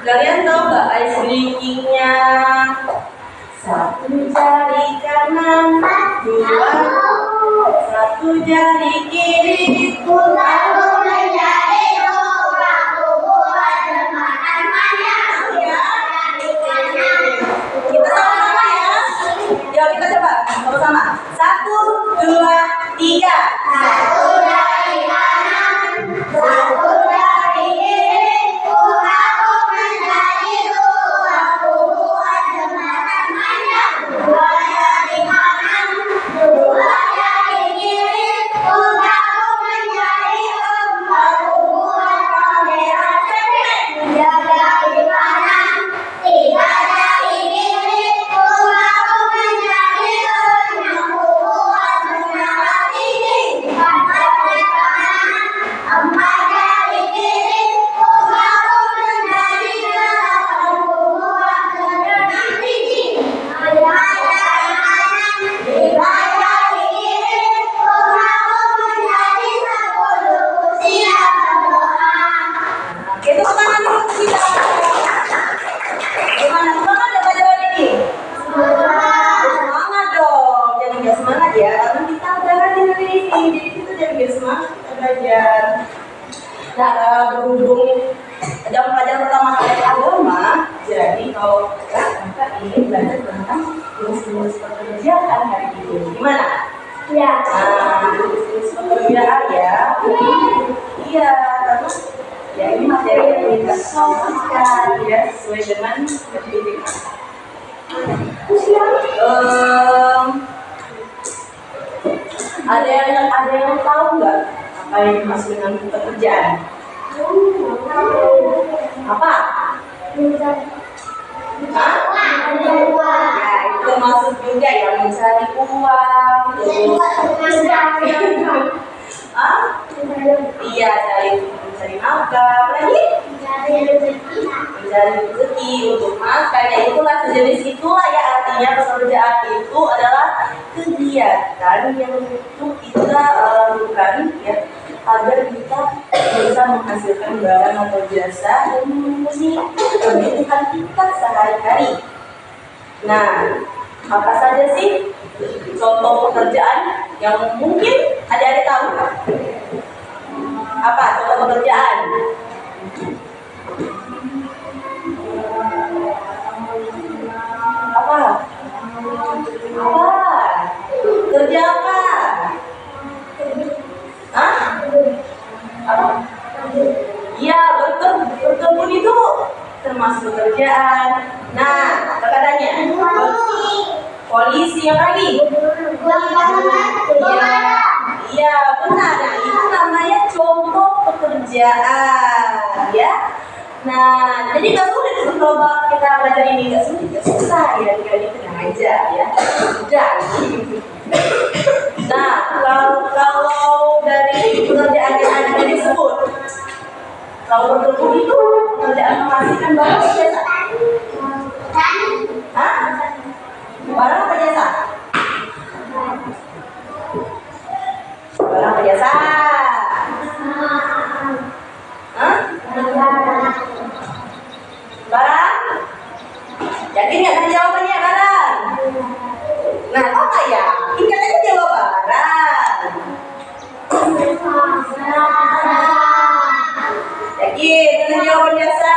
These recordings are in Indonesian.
Kalian tahu nggak ice breakingnya? Satu jari kanan, dua, satu jari kiri. Aku menjadi dua, aku buat jembatan panjang. Kita sama-sama ya. Yuk kita coba sama-sama. 1, 2, 3. Satu dari kanan, satu dari kiri. Aku menjadi dua, aku buat jembatan panjang. Dua dari kanan, dua dari kiri. Aku menjadi empat, aku buat kamera cepet. Tiga dari kanan, tiga dari kiri. Aku menjadi enam, aku buat menara tinggi. Empat dari kanan, empat dari kiri. Aku menjadi delapan, aku buat berenang tinggi. Lima dari kanan, lima dari kiri. Aku menjadi 10, siap berdoa. Itu tangan dulu kita. Gimana semangat ya pelajaran ini? Semangat dong, jangan nggak semangat ya, karena kita udah rajin hari ini, jadi kita jangan nggak semangat kita belajar. Nah, berhubung jam pelajaran pertama kali agama, jadi kalau kita ingin belajar tentang jenis-jenis pekerjaan hari ini, gimana? Ya. Nah, jenis pekerjaan ya, iya, karena ya ini materi yang kita sampaikan ya sesuai dengan pendidikan. Ada yang tahu nggak apa yang dimaksud dengan pekerjaan? Apa? Hah? Ya, itu termasuk juga ya mencari uang. Hah? Iya, mencari nafkah. Lagi? Mencari rezeki untuk makan. Ya itulah sejenis itulah ya, artinya pekerjaan itu adalah kegiatan yang untuk kita lakukan ya agar kita bisa menghasilkan barang atau jasa yang memenuhi kebutuhan kita sehari-hari. Nah, apa saja sih contoh pekerjaan yang mungkin adik-adik tahu? Apa contoh pekerjaan? Apa? Kerja apa? Hah? Apa? Iya, berkebun itu termasuk pekerjaan. Nah, apa katanya? Polisi yang lagi? Iya, benar. Nah, itu namanya contoh pekerjaan, ya. Nah, jadi nggak sulit kalau kita belajar ini, nggak sulit, nggak susah ya, tinggal tenang aja ya. Udah. Nah, kalau dari pekerjaan yang ada disebut, kalau berkebun itu pekerjaan menghasilkan barang apa jasa? Hah? Barang apa jasa? Barang apa jasa? Hah? Barang? Yakin nggak tadi jawabannya barang? Nah, kok nggak yakin? Katanya jawab barang. Yakin? Tadi jawaban jasa?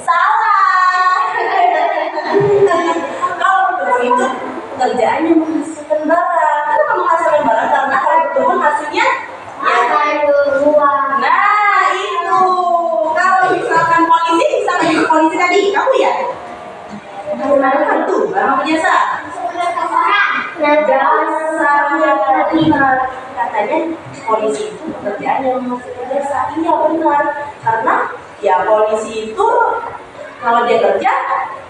Salah. Kalau betul itu pekerjaannya menghasilkan barang. Kenapa menghasilkan barang? Karena kalau betul hasilnya nah itu. Kalau misalkan polisi bisa menjadi polisi tadi, kamu ya? Barang itu, barang apa jasa? Jasa. Katanya polisi itu pekerjaan yang menghasilkan jasa. Iya benar. Karena ya polisi itu kalau dia kerja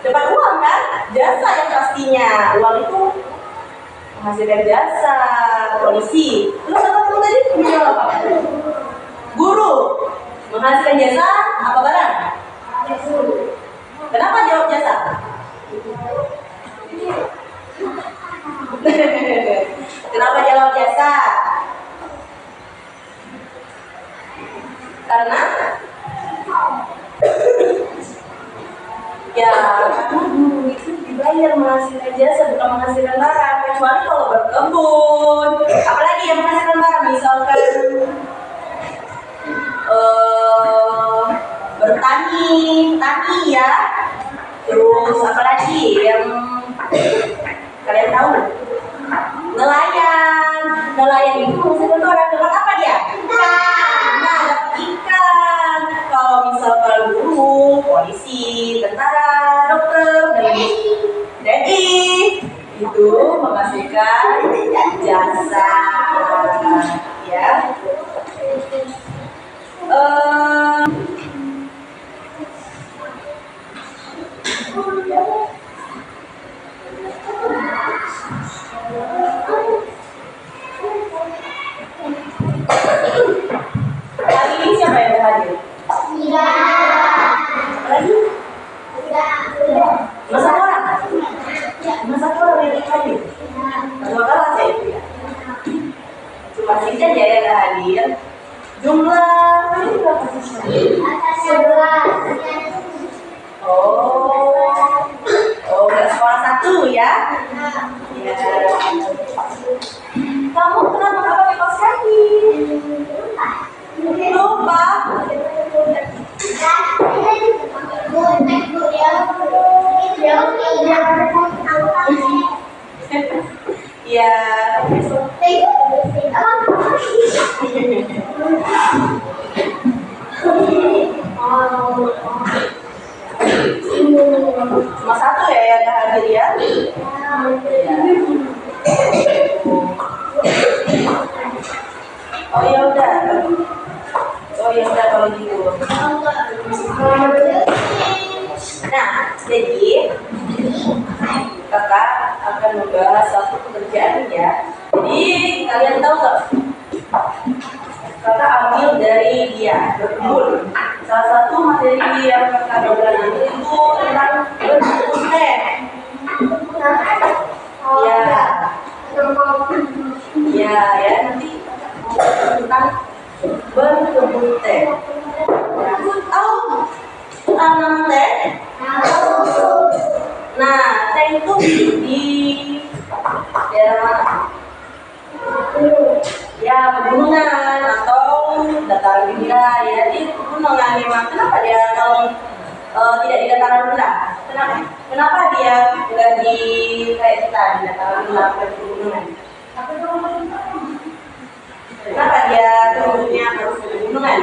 dapat uang kan? Jasa yang pastinya. Uang itu menghasilkan jasa. Polisi. Terus apa kamu tadi? Menjawab apa? Guru. Menghasilkan jasa apa barang? Kenapa jawab jasa? Kenapa jawab jasa? Karena Supplier menghasilkan jasa bukan menghasilkan barang, kecuali kalau berkebun. Apalagi yang menghasilkan barang, misalkan bertani ya. Terus apalagi yang kalian tahu? Nelayan itu menghasilkan barang dengan apa dia? Nah, dapat ikan. Kalau misalkan guru, polisi, tentara, dokter, TNI itu menghasilkan jasa, ya. Hari ini siapa yang hadir? Lagi? Masa orang? Masa orang yang hadir? Dua kelas ya itu ya? Cuma Sinjan ya yang hadir. Jumlah ini berapa siswa? 11. Oh, nggak sekolah satu ya? Ya. Kamu kenapa nggak pakai kaos kaki? Lupa. Ya. Cuma satu ya yang nggak hadir ya? Oh ya udah. Kalau gitu. Nah, jadi kakak akan membahas satu pekerjaan ya. Jadi kalian tahu nggak? Kakak ambil dari dia berkebun. Salah satu materi yang kakak ambil itu tentang berkebun teh. Ya nanti tentang berkebun teh. Tahu tanam teh? Nah, teh itu di daerah mana? Ya, pegunungan atau dataran rendah ya. Di pegunungan memang. Kenapa dia kalau tidak di dataran rendah? Kenapa dia nggak di kayak kita di dataran rendah atau di pegunungan? Kenapa dia turunnya harus di pegunungan?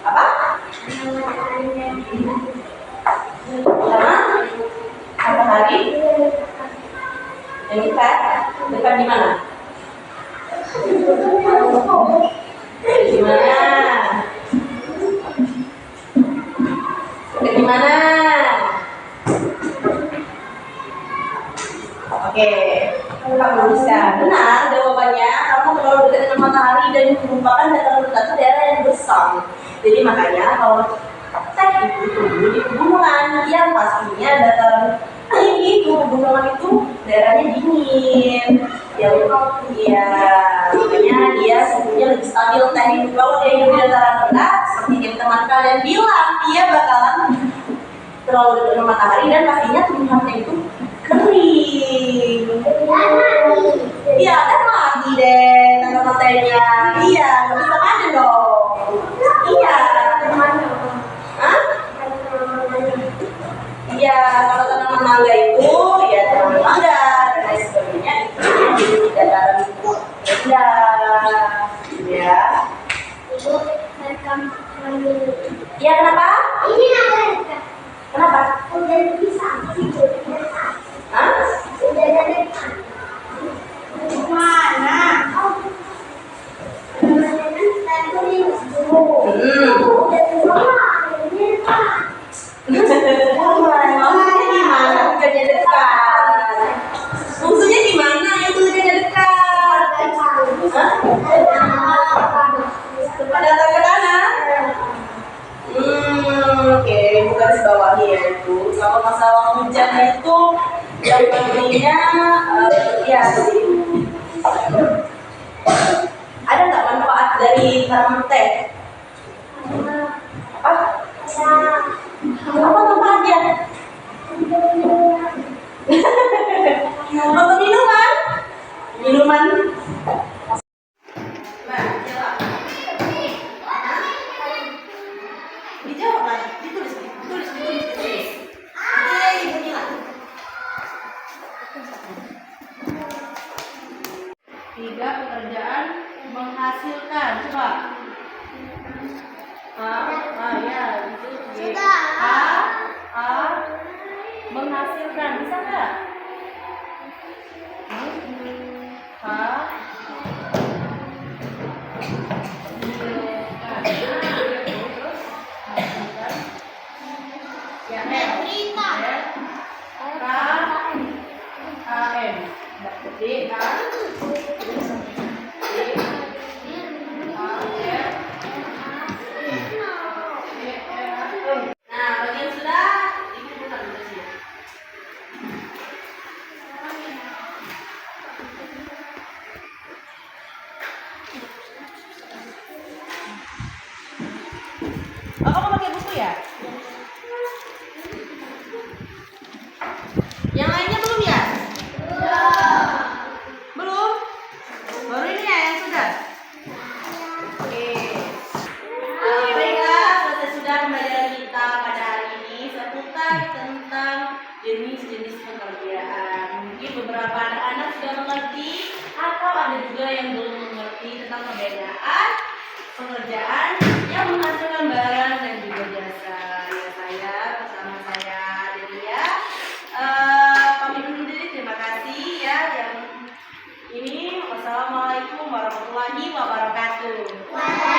Apa? Sama matahari? Yang dekat di mana? Di mana? Di mana? Oke, kamu bisa. Benar jawabannya. Kamu terlalu dekat dengan matahari dan merupakan dataran rendah itu daerah yang besar. Jadi makanya kalau teh itu tumbuh di pegunungan yang pastinya dataran tinggi itu pegunungan itu daerahnya dingin. Ya, makanya dia suhunya lebih stabil teh itu. Kalau dia hidup di dataran rendah, seperti yang teman kalian bilang, dia bakalan terlalu dekat dengan matahari dan pastinya tumbuhannya itu kering. Iya, kan mati deh tanaman tehnya. Iya, nggak bisa panen dong. Iya. Hah? Iya, kalau tanaman mangga itu ya tanaman mangga dan lain sebagainya itu di dataran rendah. Ya. Ya, kenapa? Ini ada. Kenapa? Udah bisa. Hah? Udah ada. Mana? Maksudnya gimana? Kerja dekat. Maksudnya gimana itu kerja dekat? Hah? Datang ke mana? Oke, bukan sebawahi ya itu. Kalau masalah hujan itu yang pentingnya ya ada nggak manfaat dari tanaman teh? Apa? Apa manfaatnya? Untuk minuman? Minuman? Nah, jawab. Dijawab kan? Ditulis. Oke, beginilah. 3 pekerjaan menghasilkan. Coba. Ya, itu. Sudah. Menghasilkan. Bisa nggak? Ya, Berita. Nah, bagian sudah dikumpulkan di sini. Oh, kamu pakai buku ya? Yang lainnya belum ya? Belum? Baru ini ya yang sudah? Oke. Baiklah, selesai sudah pembelajaran kita pada hari ini seputar tentang jenis-jenis pekerjaan. Mungkin beberapa anak-anak sudah mengerti atau ada juga yang belum mengerti tentang perbedaan pekerjaan yang menghasilkan barang dan juga jasa. Ya, saya bersama saya Delia pamit dulu diri. Terima kasih ya yang ini. Wassalamualaikum warahmatullahi wabarakatuh.